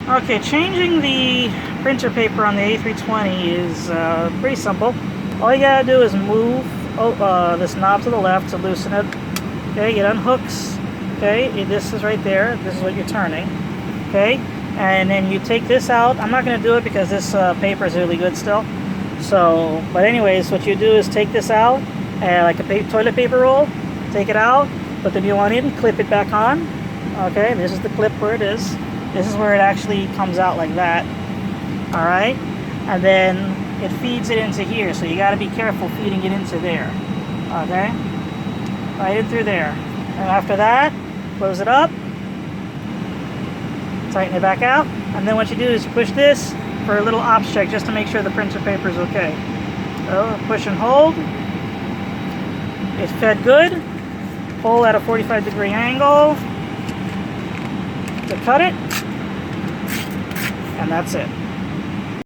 Okay, changing the printer paper on the A320 is pretty simple. All you gotta do is move this knob to the left to loosen it. Okay, it unhooks. Okay, this is right there. This is what you're turning. Okay, and then you take this out. I'm not gonna do it because this paper is really good still. So, but anyways, what you do is take this out, like a toilet paper roll. Take it out, put the new one in, clip it back on. Okay, this is the clip where it is. This is where it actually comes out like that. Alright, and then it feeds it into here, so you got to be careful feeding it into there. Okay, right in through there. And after that, close it up, tighten it back out, and then what you do is you push this for a little ops check just to make sure the printer paper is okay. So push and hold. It's fed good. Pull at a 45-degree angle to cut it, and that's it.